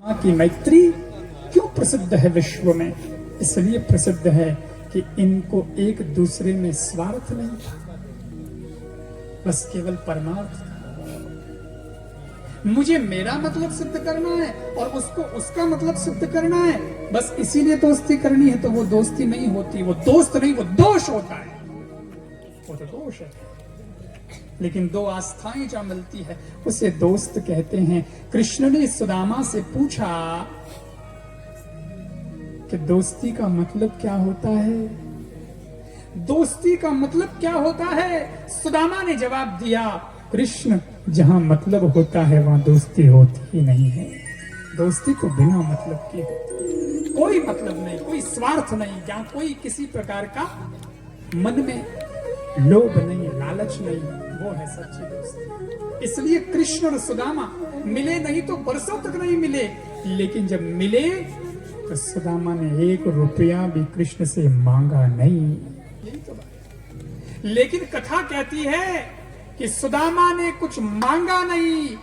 माँ की मैत्री क्यों प्रसिद्ध है विश्व में? इसलिए प्रसिद्ध है कि इनको एक दूसरे में स्वार्थ नहीं था, बस केवल परमार्थ था। मुझे मेरा मतलब सिद्ध करना है और उसको उसका मतलब सिद्ध करना है, बस इसीलिए दोस्ती करनी है। तो वो दोस्ती नहीं होती, वो दोस्त नहीं, वो दोष होता है, वो तो दोष है। लेकिन दो आस्थाएं जहां मिलती है उसे दोस्त कहते हैं। कृष्ण ने सुदामा से पूछा कि दोस्ती का मतलब क्या होता है? दोस्ती का मतलब क्या होता है? सुदामा ने जवाब दिया, कृष्ण, जहां मतलब होता है वहां दोस्ती होती ही नहीं है। दोस्ती तो बिना मतलब के होती है, कोई मतलब नहीं, कोई स्वार्थ नहीं, जहां कोई किसी प्रकार का मन में लोभ नहीं, लालच नहीं, वो है सच्ची दोस्ती। इसलिए कृष्ण और सुदामा मिले नहीं तो बरसों तक नहीं मिले, लेकिन जब मिले तो सुदामा ने 1 रुपया भी कृष्ण से मांगा नहीं। यही तो बात। लेकिन कथा कहती है कि सुदामा ने कुछ मांगा नहीं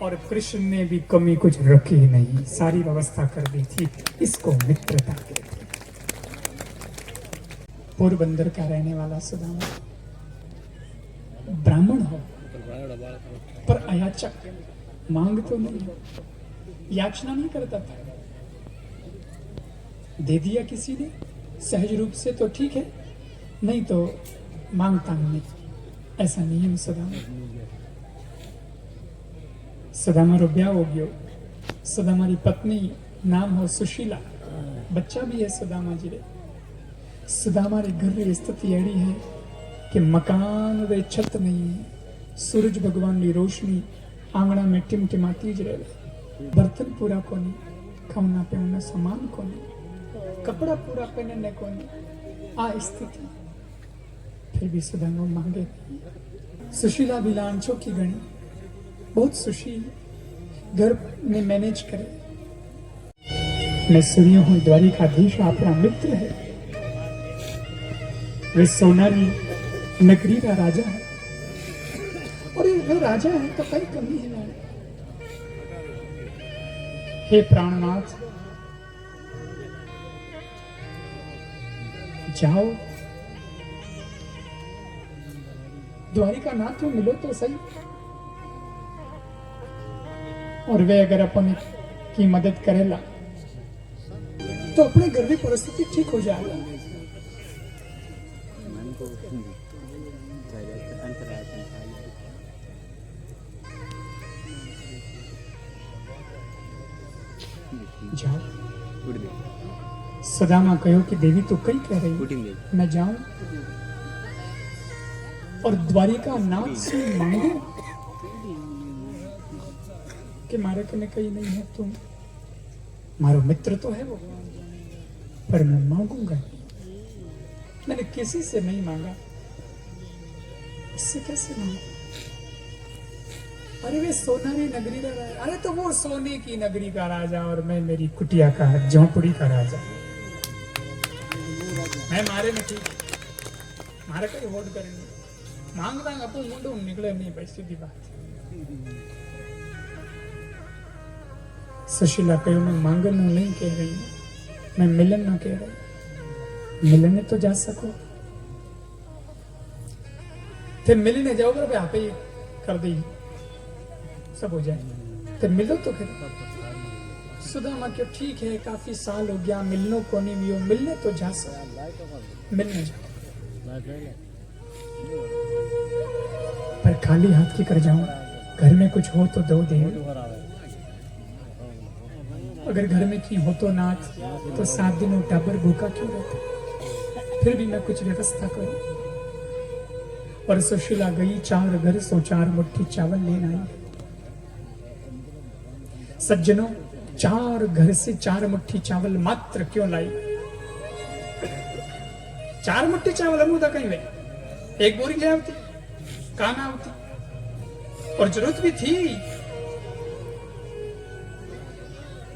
और कृष्ण ने भी कमी कुछ रखी नहीं, सारी व्यवस्था कर दी थी। इसको मित्रता कहते हैं। पोरबंदर का रहने वाला सुदामा ब्राह्मण हो पर अयाचक, मांग तो नहीं, याचना नहीं करता था। दे दिया किसी ने सहज रूप से तो ठीक है, नहीं तो मांगता नहीं, ऐसा नियम सुदामा रो ब्याह हो गयो। सुदामा री पत्नी नाम हो सुशीला, बच्चा भी है सुदामा जी रे। सुदामा रे घर री स्थिति एड़ी है कि मकान वे छत नहीं है, सूरज भगवान की रोशनी आंगणा में टिमटिमाती ज रहे, बर्तन पूरा कोनी, खाना पीना सामान कोनी, कपड़ा पूरा पहनने कोनी, आ स्थिति। फिर भी सुदामा मांगे। सुशीला भी लांचो की गणी, बहुत सुशील, घर में मैनेज करे। मैं सुनियो हूं द्वारिकाधीश आपका मित्र है, वे सोनारी नगरी का राजा है, और वो राजा है तो कई कमी है। हे प्राणनाथ, जाओ द्वारिका नाथ में मिलो तो सही, और वे अगर अपन की मदद करेला तो अपने घर की परिस्थिति ठीक हो जाएगा। जाओ। सुदामा कहो कि देवी तो कई कह रही, मैं जाऊं और द्वारिका नाथ से मांगू कि मारे कने कहीं नहीं है, तुम मारो मित्र तो है वो, पर मैं मांगूंगा। मैंने किसी से नहीं मांगा, इससे कैसे मांगू? अरे वे सोनारी नगरी का राजा, अरे तो वो सोने की नगरी का राजा और मैं मेरी कुटिया का झोंपड़ी का राजा। मैं मारे में ठीक, मारे कहीं होड़ करेंगे, मांगता अपू मुंडू निकले नहीं भाई, सीधी बात। सुशीला कहो, मैं मांगन नहीं कह रही हूं, मैं मिलन न कह रही। मिलने तो जा सको, फिर मिलने जाओगे भाई, आप ही कर दी सब हो जाए, फिर मिलो तो फिर। सुदामा क्यों, ठीक है काफी साल हो गया, मिलनो को नहीं भी हो, मिलने तो जा सको, मिलने जाओ, पर खाली हाथ की कर जाऊं, घर में कुछ हो तो दो दे। अगर घर में की हो तो नाथ, तो 7 दिन टाबर भूखा क्यों रहता? फिर भी मैं कुछ व्यवस्था करूं। और सुशीला गई 4 घर सो 4 मुट्ठी चावल लेना आई। सज्जनों, 4 घर से 4 मुट्ठी चावल मात्र क्यों लाई? 4 मुट्ठी चावल अमुदा कहीं ले, 1 बोरी ले आती, काना होती, और जरूरत भी थी।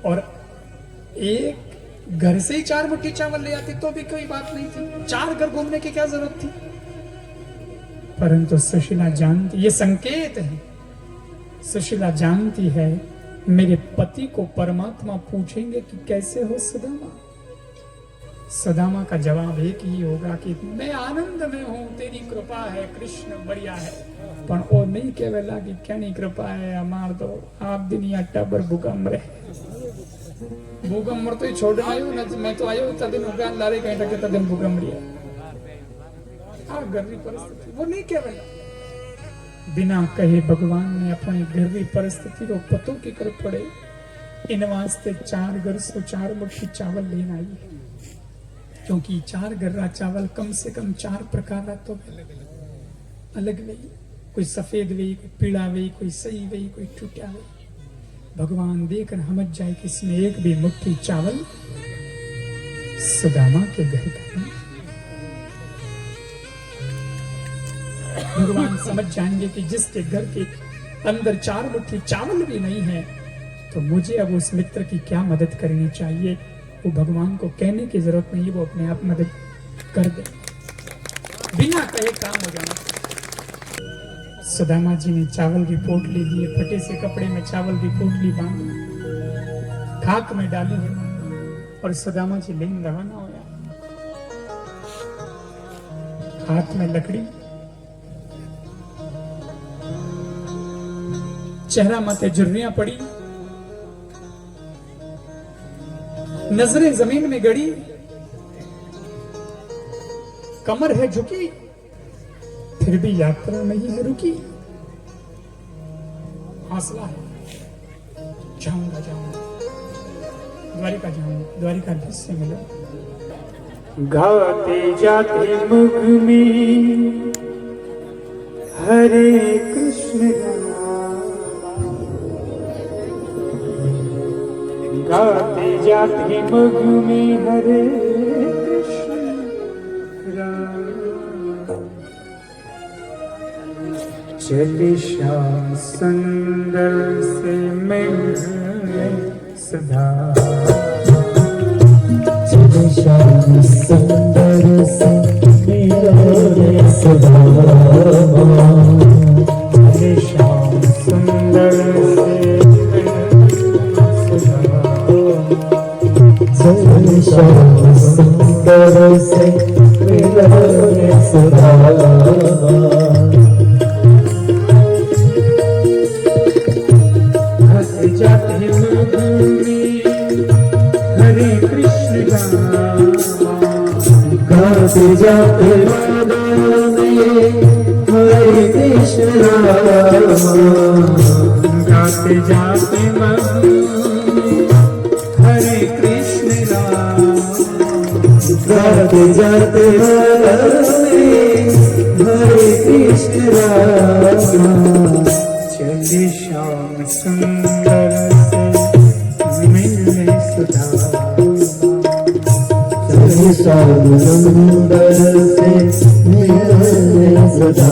और एक घर से ही 4 मुट्ठी चावल ले आती तो भी कोई बात नहीं थी, 4 घर घूमने की क्या जरूरत थी? परंतु सुशीला जानती, ये संकेत है, सुशीला जानती है मेरे पति को परमात्मा पूछेंगे कि कैसे हो सुदामा, सुदामा का जवाब एक ही होगा कि मैं आनंद में हूं, तेरी कृपा है कृष्ण, बढ़िया है। पण ओ नहीं कहेला कि क्यानी कृपा है, अमार तो आप दुनिया टबर भूकंप रहे भूकंप तो छोड़ आयो न, मैं तो आयो तदिन उगान लारे कहीं तक तदिन भूकंप रिया आ गरीबी परिस्थिति वो नहीं कहेला। बिना कहे भगवान ने अपनी गरीबी परिस्थिति को पतो की कर पड़े, इन वास्ते 4 गरसो 4 मुट्ठी चावल लेना आई है, क्योंकि 4 गर्रा चावल कम से कम 4 प्रकार का तो अलग वही, कोई सफेद वही, कोई पीला वही, कोई सही वही, कोई टूटा वही। भगवान देखकर समझ जाए कि इसमें एक भी मुट्ठी चावल सुदामा के घर का नहीं। भगवान समझ जाएंगे कि जिसके घर के अंदर 4 मुट्ठी चावल भी नहीं है, तो मुझे अब उस मित्र की क्या मदद करनी चाहिए। वो भगवान को कहने की जरूरत नहीं, वो अपने आप मदद कर दे, बिना कहे काम हो जाना। सुदामा जी ने चावल की पोटली दी, फटे से कपड़े में चावल की पोटली बांधी, खाक में डाली है और सुदामा जी लेन रवाना होया। हाथ में लकड़ी, चेहरा माथे झुर्रियां पड़ी, नजरें जमीन में गड़ी, कमर है झुकी, फिर भी यात्रा नहीं है रुकी। हौसला है, जाऊंगा जाऊंगा, द्वारिका जाऊंगा, द्वारिका से मिला। गाते जाते मुख में हरे कृष्ण, गाते जाते मुख में हरे कृष्ण राम, चले श्याम सुंदर से मिलने सदा, चले श्याम सुंदर से मिलने सदा, चले श्याम सुंदर से चले श्याम सुंदर से मिलने सदा। जाते मुख में हरे कृष्ण राम, गाते जाते मुख में हरे कृष्ण राम, गाते जाते मुख में हरे कृष्ण राम, गाते जाते मुख में हरे कृष्ण राम, चले श्याम सुंदर से मिलने सदा, चले श्याम सुंदर से मिलने सदा।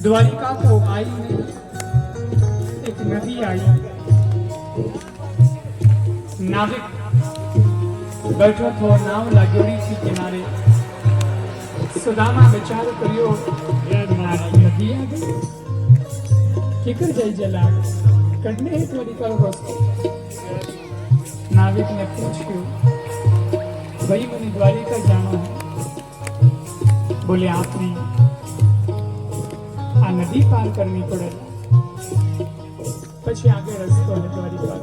द्वारिका को आई नहीं, एक नदी आई। नाविक बैठो थो, नाव लागोड़ी थी किनारे। सुदामा विचार करियो नदी आ गई, किकर जाई जला कटने है द्वारिका को रस्तो। नाविक ने पूछ्यो, भाई मने द्वारिका जानो है। बोले आपने आ नदी पार करनी पड़ेगा, પછી आगे रस्तो है द्वारिका।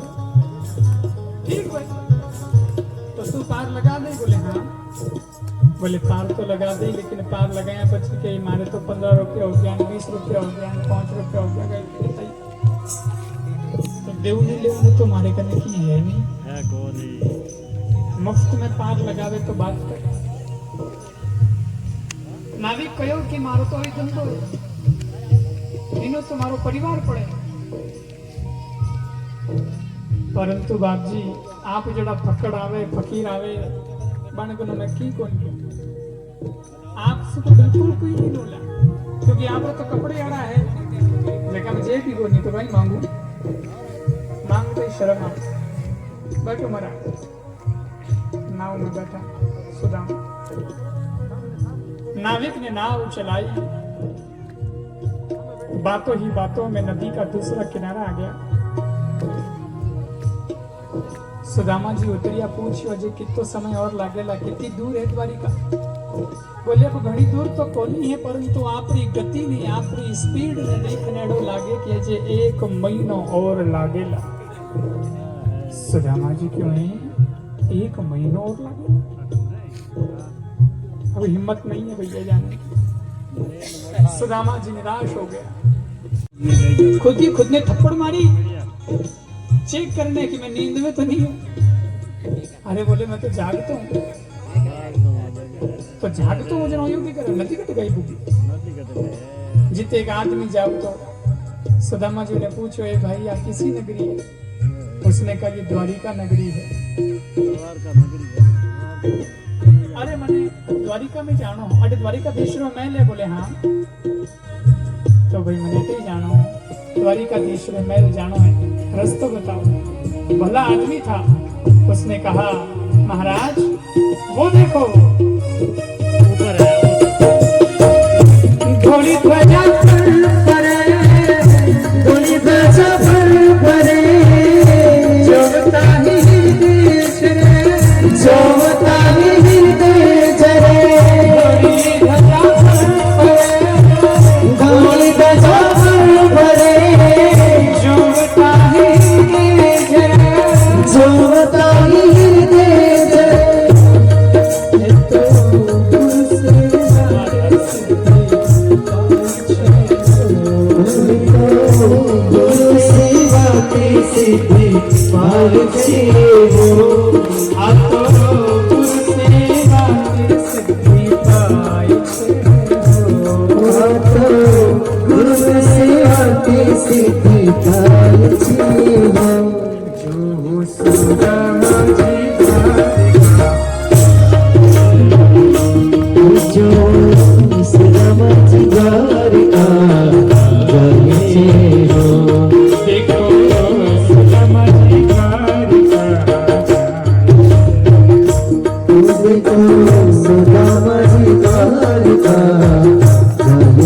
ठीक भाई, तो तू पार लगा दे। बोले हाँ। बोले पार तो लगा दे, लेकिन पार लगाया પછી के मारे तो 15 रुपया हो गया, 20 रुपया हो गया, 5 रुपया हो गया। तो देवने लेवने तो मारे करने की है नहीं, मुफ्त में पार लगावे तो बात कर। नाविक कहो कि मारो तो ही धंधो, इनो तो मारो परिवार पड़े। परंतु बाप जी आप जड़ा फकड़ आवे, फकीर आवे, बनगनो में की कौन आपसे तो बिल्कुल कोई नहीं बोला, क्योंकि आप तो कपड़े आड़ा है। लेकिन जे भी को नहीं तो भाई मांगू तो शर्म आ। बैठो मरा नाव में बैठा सुदामा। नाविक ने नाव चलाई, बातों ही बातों में नदी का दूसरा किनारा आ गया। सुदामा जी उतरिया, पूछियो अजय कितो समय और लागेला, कितनी दूर है द्वारिका। बोले अब घणी दूर तो कोनी है, परंतु आपरी गति ने, आपरी स्पीड ने देखने डो लागे कि अजय 1 महीनो और लागेला। सुदामा जी क्यों नहीं, 1 महीनो और लागेला? अब हिम्मत नहीं है भैया जाने। सुदामा जी निराश हो गया, खुद ने थप्पड़ मारी चेक करने की मैं नींद में तो नहीं हूं। अरे बोले मैं तो जागता हूं। तो जागता हूं जना यूं भी करे, नदी कट गई बुद्धि जिते एक आदमी जाओ। तो सुदामा जी ने पूछो, ए भाई आप किसी नगरी है? उसने कहा ये द्वारिका नगरी है। अरे मने द्वारिका में जानो, अरे द्वारिका देश रो महल है। बोले हाँ। तो भाई मैंने तो ही जानो, द्वारिका देश में महल जानो है, रास्ता बताओ। भला आदमी था, उसने कहा महाराज वो देखो ऊपर है, घोड़ी ध्वजा परे, घोड़ी ध्वजा परे, जोता ही देश रे, जोता ही देश रे, घोड़ी ध्वजा परे, घोड़ी ध्वजा परे, जोता ही देश रे, जोता ही देश रे। सिद्धि पाल से हो, आप गुरु सेवा सिद्धि पाल से हो, आप गुरु सेवा सिद्धि पाल से हो। जो सुदामा जी जो सुदामा जी द्वारिका गए हो, देखो सुदामा जी द्वारिका, देखो सुदामा जी द्वारिका गए।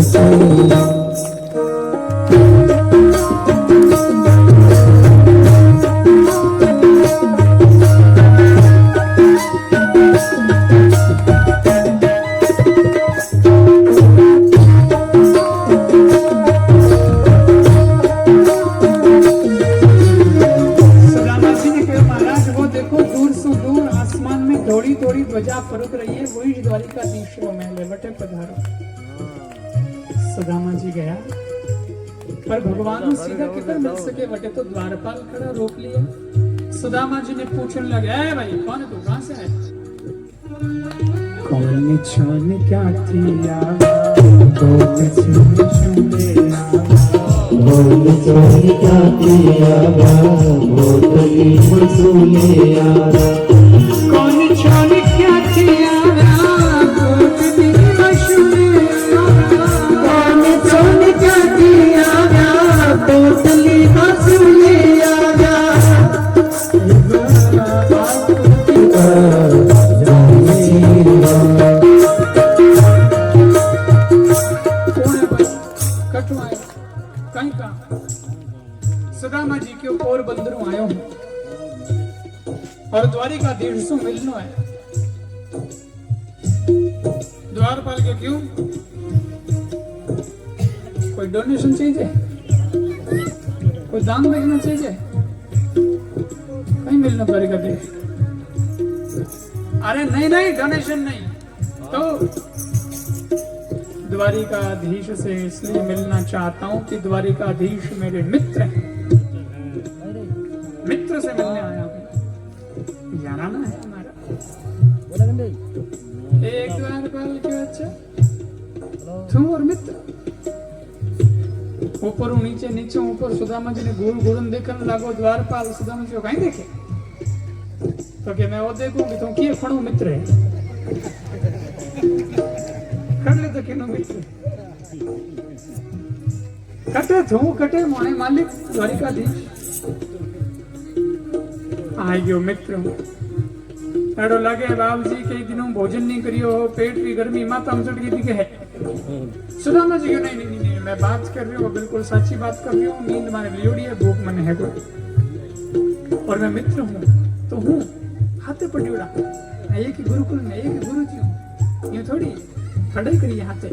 थोड़ी थोड़ी ध्वजा फरुक रही है, वही द्वारिका तीसरो महल है, बटे पधारो। सुदामा जी गया, पर भगवान सीधा किधर मिल सके, बटे तो द्वारपाल खड़ा रोक लिया। सुदामा जी ने पूछने लगे, ए भाई कौन है तू, कहां से है? कौन छान क्या किया, कौन छान छुले कौन छान क्या किया, मोटली मसूले यारा, कौन छान क्या किया, मोटली मसूले यारा, कौन छान क्या सु मिलनो है। द्वारपाल के क्यों? कोई डोनेशन चाहिए, कोई दान देना चाहिए, कहीं मिलना पड़ेगा देश। अरे नहीं नहीं, डोनेशन नहीं तो द्वारिकाधीश से इसलिए मिलना चाहता हूं कि द्वारिकाधीश मेरे मित्र हैं, मित्र से मिलने आया हूं। याराना है हमारा। एक द्वारपाल क्यों? अच्छा तुम और मित्र ऊपर नीचे नीचे ऊपर सुदामा जी ने गोल गोलन देखने लागो। द्वारपाल सुदामा जी को कहीं देखे तो कि मैं वो देखूं कि तुम किए खड़ो मित्र है कर ले तो किनो मित्र कटे थू कटे मोने मालिक द्वारिकाधीश आई गयो मित्र एडो लगे बाबू जी कई दिनों भोजन नहीं करियो हो, पेट की गर्मी माता में चढ़ गई थी है। सुदामा जी नहीं नहीं नहीं मैं बात कर रही हूँ, बिल्कुल सच्ची बात कर रही हूँ। नींद माने लियोड़ी है, भूख मन है कोई, और मैं मित्र हूँ तो हूँ हाथे पड़ी उड़ा। मैं एक ही गुरुकुल में एक ही गुरु जी हूँ, ये थोड़ी पढ़ाई करिए हाथे।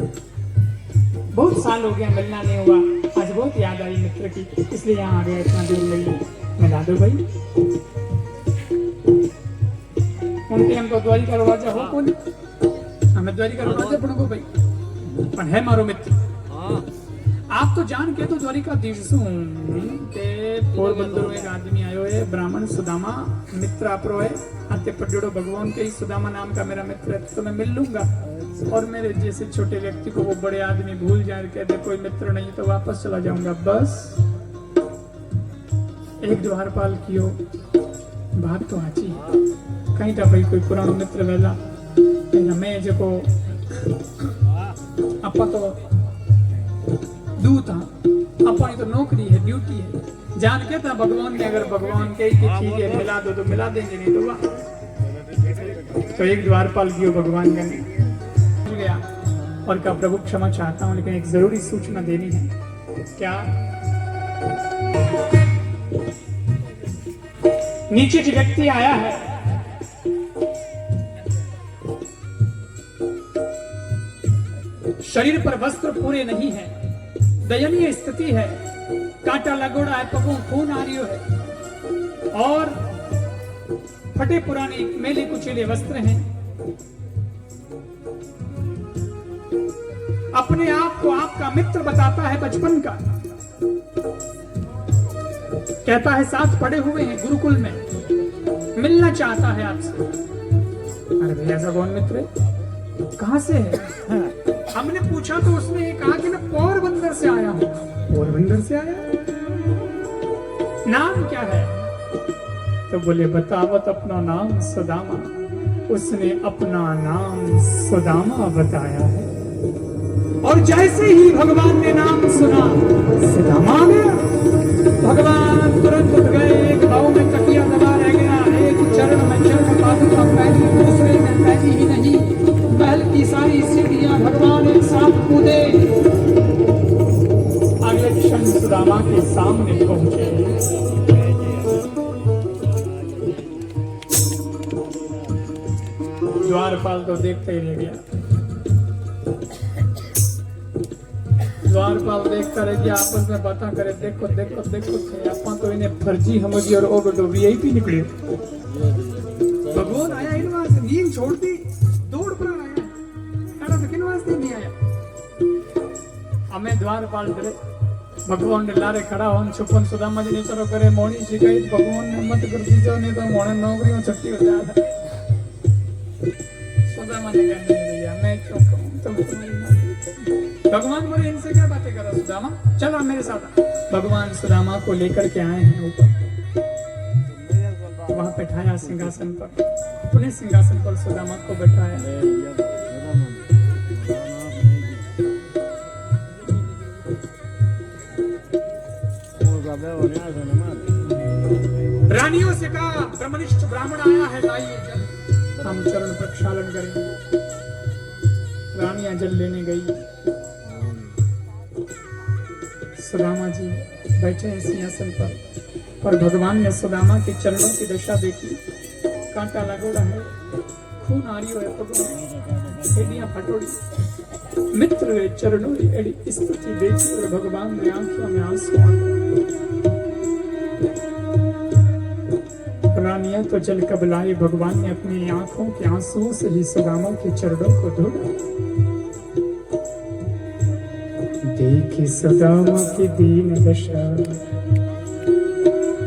बहुत साल हो गया मिलना नहीं हुआ, आज बहुत याद आई मित्र की, इसलिए यहाँ आ गया इतना दूर मिलने। मिला दो भाई उनके हमको द्वारिका राजा हो कौन? हमें द्वारिका राजा पढ़ो भाई, पर है मारो मित्र। आप तो जान के तो द्वारिकाधीश के पोरबंदर में एक आदमी आयो है, ब्राह्मण सुदामा मित्र आपरो है। आते पड़ोड़ो भगवान के ही सुदामा नाम का मेरा मित्र है, तो मैं मिल लूंगा। और मेरे जैसे छोटे व्यक्ति को वो बड़े आदमी भूल जाए, कहते कोई मित्र नहीं तो वापस चला जाऊंगा। बस एक द्वारपाल कियो बात तो आची कहीं था भाई कोई पुरानो मित्र वेला मैं जो अपा तो दू था, अपनी तो नौकरी है, ड्यूटी है। जान के था भगवान ने अगर भगवान के ही ठीक है मिला दो तो मिला देंगे, नहीं तो वाह। तो एक द्वारपाल कियो भगवान का गया और कहा प्रभु क्षमा चाहता हूं लेकिन एक जरूरी सूचना देनी है। क्या? नीचे जो व्यक्ति आया है शरीर पर वस्त्र पूरे नहीं है, दयनीय स्थिति है, कांटा लगोड़ा है, पगों खून आ रही है और फटे पुराने मेले कुचेले वस्त्र हैं। अपने आप को आपका मित्र बताता है बचपन का, कहता है साथ पढ़े हुए हैं गुरुकुल में, मिलना चाहता है आपसे। अरे भैया ऐसा कौन मित्र है, कहां से है? हमने पूछा तो उसने ये कहा कि मैं पोरबंदर से आया हूं। पोरबंदर से आया? नाम क्या है? तो बोले बतावत अपना नाम सुदामा। उसने अपना नाम सुदामा बताया है और जैसे ही भगवान ने नाम सुना सुदामा आ गया। भगवान तुरंत उठ गए, एक भाव में तकिया दबा रह गया, एक चरण में चरण पादुका पहली, दूसरे में पहली ही नहीं महल की सारी सीढ़ियां भगवान एक साथ कूदे, अगले क्षण सुदामा के सामने पहुंचे। द्वारपाल तो देखते ही रह गया। द्वारपाल देखता रह गया, आपस में बातें करे, देखो देखो देखो आपा तो इन्हें फर्जी समझी और ओ बेटो वीआईपी निकले। भगवान आया इन वास्ते, नींद छोड़ दी, दौड़ पर आया, अरे तो किन वास्ते नहीं आया। हमें द्वारपाल करे, भगवान ने लारे खड़ा हो छुपन सुदामा जी ने चलो करे मोनी शिकायत भगवान ने मत कर दीजो नहीं तो मोने नौकरी में छुट्टी हो जाता। सुदामा ने कहा नहीं भैया मैं क्यों कहूं, तुम तुम्हारी मर्जी। भगवान बोले इनसे क्या बातें कर रहा सुदामा, चलो मेरे साथ। भगवान सुदामा को लेकर के आए हैं ऊपर, वहां बैठाया सिंहासन पर, अपने सिंहासन पर सुदामा को बैठाया। रानियों से कहा ब्रह्मनिष्ठ ब्राह्मण आया है, लाइए जल, हम चरण प्रक्षालन करेंगे। रानियां जल लेने गई, सुदामा जी बैठे हैं सिंहासन पर भगवान ने सुदामा के चरणों की दशा देखी, कांटा लगोड़ा है, खून आ रही है पगों में, एडियां फटोड़ी, मित्र वे चरणों की एडी स्तुति देखी और भगवान ने आंखों में आंसू आ गए। रानियां तो जल कबलाई, भगवान ने अपनी आंखों के आंसुओं से ही सुदामा के चरणों को धोया। देखी सुदामा की दीन दशा,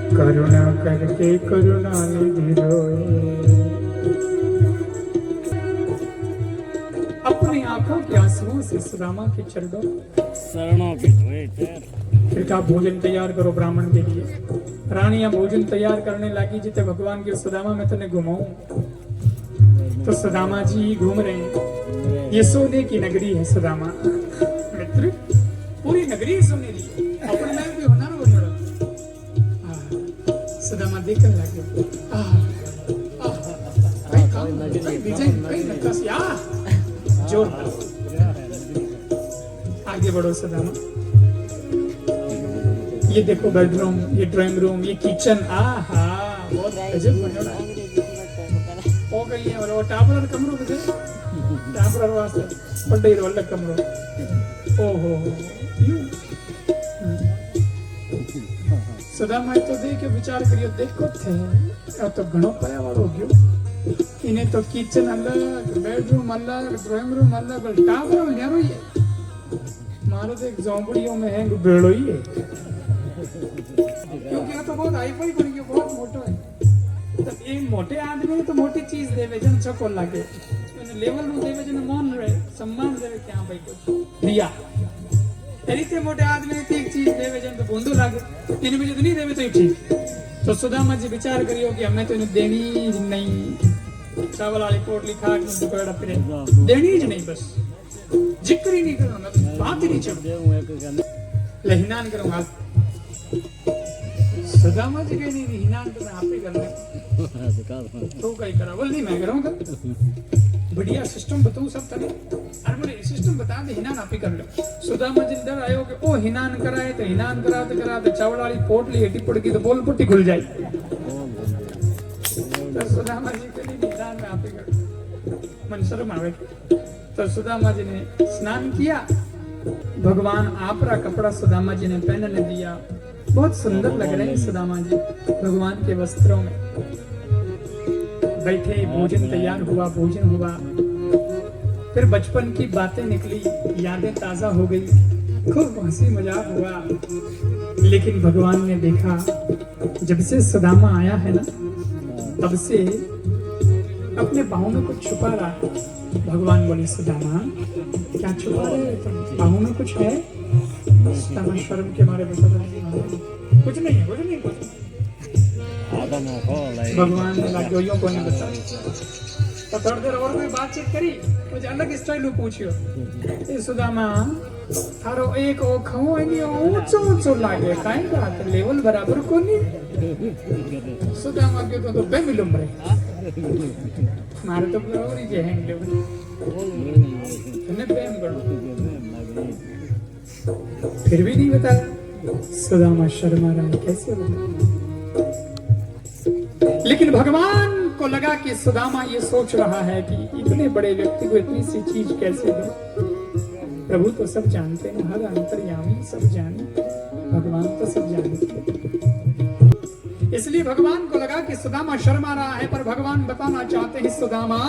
करुणा करके करुणा निधि रोए। अपनी आंखों के आंसुओं से सुदामा के चरणों की धोए। फिर कहा भोजन तैयार करो ब्राह्मण के लिए। रानियां भोजन तैयार करने लगी, जिते भगवान के सुदामा मैं तने घुमाऊं। तो सुदामा जी घूम रहे हैं, ये सोने की नगरी है सुदामा। मित्र पूरी नगरी सुनेरी है, अपने में भी होना रो जोड़ा। सुदामा देखने लगे, जोर आगे बढ़ो सुदामा। ये देखो बेडरूम, ये ड्राइंग रूम, ये किचन, आहा बहुत गजब बना है। ओ गई है वो टापलर कमरो मुझे, टापलर वास्ते बड़े ही वाला कमरो। ओहो यू सुदामा तो देखे विचार करियो, देखो थे तो घणो पया वालो गयो। इन्हें तो किचन अलग, बेडरूम अलग, ड्राइंग रूम अलग, टापलर न्यारो ही है। मारो तो एक झोंपड़ियों में है बेड़ो ही है, क्योंकि तो बहुत हाईफाई बन गया, बहुत मोटो है। तो ये मोटे आदमी ने तो मोटी चीज देवे जन चको लागे, लेवल नु देवे जन मौन रहे, सम्मान देवे क्या भाई कुछ दिया। रीते मोटे आदमी ने एक चीज देवे जन तो बूंदो लागे, इन्हें भी जो नहीं देवे तो एक चीज। तो सुदामा जी विचार करियो कि हमें तो इन्हें देनी नहीं। चावल वाली कोट लिखा कि दुपहर फिरे देनी ही नहीं, बस जिक्र ही नहीं करना, बात ही नहीं चल लहिनान करूंगा। सुदामा जी कहीं नहीं हिनान तो मैं आप ही कर ले, तो कहीं करा बोल नहीं मैं करूंगा। बढ़िया सिस्टम बताऊं सब तरह, अरे बोले सिस्टम बता दे, हिनान आप ही कर लो। सुदामा जी डर आयो कि ओ हिनान कराए तो हिनान कराते चावल वाली पोटली हेटी पड़ गई तो बोल पुट्टी खुल जाए। तो सुदामा जी के लिए हिनान में आप ही कर मन शर्म आवे। तो सुदामा जी ने स्नान किया, भगवान आपरा कपड़ा सुदामा जी ने पहनने दिया। बहुत सुंदर लग रहे हैं सुदामा जी भगवान के वस्त्रों में बैठे। भोजन तैयार हुआ, भोजन हुआ, फिर बचपन की बातें निकली, यादें ताजा हो गई, खूब हंसी मजाक हुआ। लेकिन भगवान ने देखा जब से सुदामा आया है ना, तब से अपने बाहों में कुछ छुपा रहा है। भगवान बोले सुदामा क्या छुपा रहे हो तुम, बाहों में कुछ है? सुदामा शर्म के मारे बता रहे कुछ नहीं है, कुछ नहीं, कुछ नहीं। भगवान ने लागोइयों को नहीं बताया। तो थोड़ी देर और कोई बातचीत करी, कुछ अलग स्टाइल में पूछियो, ए सुदामा थारो एक ओ खो है ऊंचो ऊंचो लागे, काई बात लेवल बराबर को नहीं। सुदामा के तो बे मिलुम रे मारे तो बराबर ही जे हैंग लेवल तने प्रेम करो, फिर भी नहीं बताया। सुदामा शर्मा रहा है, कैसे बताया? लेकिन भगवान को लगा कि सुदामा ये सोच रहा है कि इतने बड़े व्यक्ति को इतनी सी चीज कैसे दो। प्रभु तो सब जानते हैं, हर अंतर्यामी सब जाने, भगवान तो सब जानते। इसलिए भगवान को लगा कि सुदामा शर्मा रहा है, पर भगवान बताना चाहते हैं सुदामा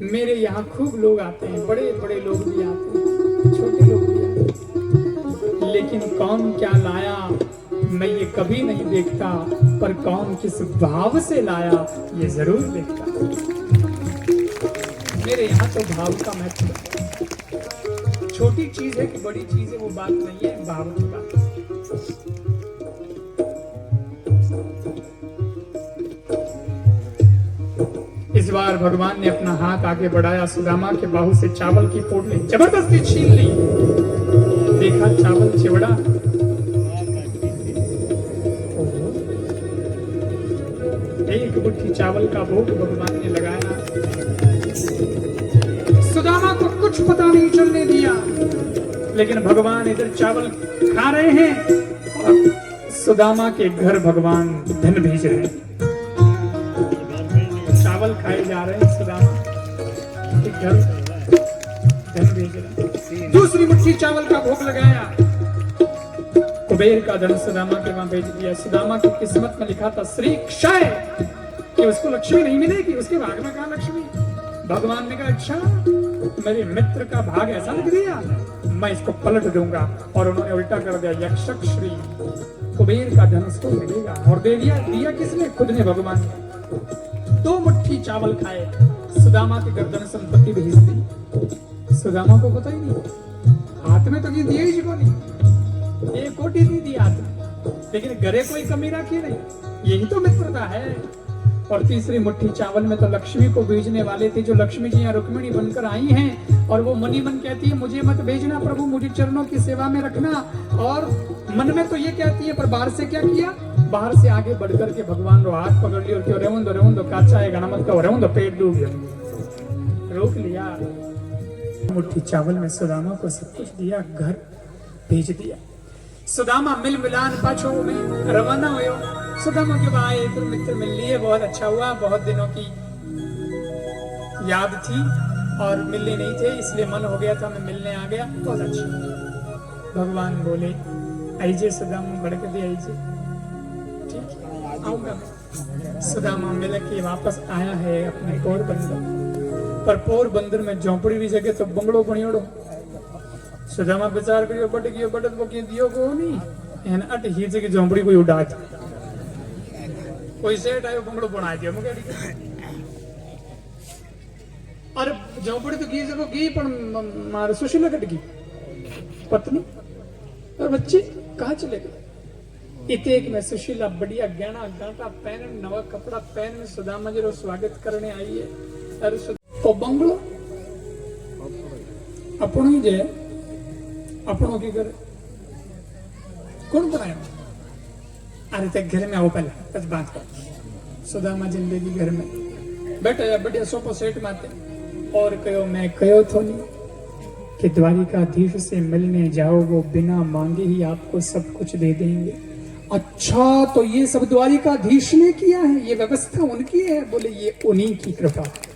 मेरे यहाँ खूब लोग आते हैं, बड़े बड़े लोग भी आते हैं, छोटे लोग भी आते हैं, लेकिन कौन क्या लाया मैं ये कभी नहीं देखता, पर कौन किस भाव से लाया ये जरूर देखता। मेरे यहाँ तो भाव का महत्व है। छोटी चीज है कि बड़ी चीज है वो बात नहीं है, भाव की बात। इस बार भगवान ने अपना हाथ आगे बढ़ाया, सुदामा के बाहु से चावल की पोटली जबरदस्ती छीन ली। देखा चावल चिवड़ा, एक मुट्ठी चावल का भोग भगवान ने लगाया। सुदामा को कुछ पता नहीं चलने दिया, लेकिन भगवान इधर चावल खा रहे हैं और सुदामा के घर भगवान धन भेज रहे हैं, चावल खाए जा रहे हैं, सुदामा के घर धन भेज रहे हैं। दूसरी मुट्ठी चावल का भोग लगाया, कुबेर का धन सुदामा के वहां भेज दिया। सुदामा की किस्मत में लिखा था श्री क्षय, कि उसको लक्ष्मी नहीं मिलेगी, उसके भाग में कहा लक्ष्मी। भगवान ने कहा अच्छा, मेरे मित्र का भाग ऐसा लिख दिया, मैं इसको पलट दूंगा। और उन्होंने उल्टा कर दिया, यक्षक श्री कुबेर का धन उसको मिलेगा। और दे दिया किसने? खुद ने, भगवान ने। 2 मुट्ठी चावल खाए, सुदामा के गर्दन संपत्ति भेज दी। सुदामा को पता ही नहीं, हाथ में तो ये दिया ही को नहीं, 1 कोटी नहीं दिया हाथ में, लेकिन घरे कोई कमी रखी नहीं। यही तो मित्रता है। और तीसरी मुट्ठी चावल में तो लक्ष्मी को भेजने वाले थे, जो लक्ष्मी जी यहाँ रुक्मिणी बनकर आई हैं। और वो मनी मन कहती है मुझे मत भेजना प्रभु, मुझे चरणों की सेवा में रखना। और मन में तो ये कहती है, पर बाहर से क्या किया? बाहर से आगे बढ़कर के भगवान रो हाथ पकड़ लिया और क्यों रेवंदो काचा है गणमत का रेवंदो पेट डूब गया, रोक लिया। मुट्ठी चावल में सुदामा को सब कुछ दिया, घर भेज दिया। सुदामा मिल मिलान पाछो में रवाना हुए। सुदामा के भाई एक मित्र मिल लिए, बहुत अच्छा हुआ। बहुत दिनों की याद थी और मिलने नहीं थे, इसलिए मन हो गया था, मैं मिलने आ गया। बहुत अच्छा। भगवान बोले आइजे सुदामा, भड़क दे आइजे, ठीक है आऊंगा। सुदामा मिल के वापस आया है अपने पोरबंदर। पर पोरबंदर में झोंपड़ी भी जगह तो बंगलो बणियोड़ो। सुदामा विचार करियो बट गयो, बटत वो दियो को नहीं एन अट ही जगह झोंपड़ी कोई उड़ा कोई सेठ आयो बंगलो बना दियो मुके। अरे झोंपड़ी तो की जगह की, पर मारे सुशीला कट गई पत्नी और बच्चे कहाँ चले गए। इतेक में सुशीला बढ़िया गहना गांटा पहन, नवा कपड़ा पहन सुदामा जी रो स्वागत करने आई है। अरे ओ बंगलो अपनो ही जे, अपनों के घर कौन बनाया? अरे तक घर में आओ पहले, बस बात कर। सुदामा जिंदगी घर में बैठा या बढ़िया सोफा सेट माते और कहो मैं कहो तो नहीं कि द्वारिकाधीश से मिलने जाओ, वो बिना मांगे ही आपको सब कुछ दे देंगे। अच्छा, तो ये सब द्वारिकाधीश ने किया है, ये व्यवस्था उनकी है? बोले ये उन्हीं की कृपा है।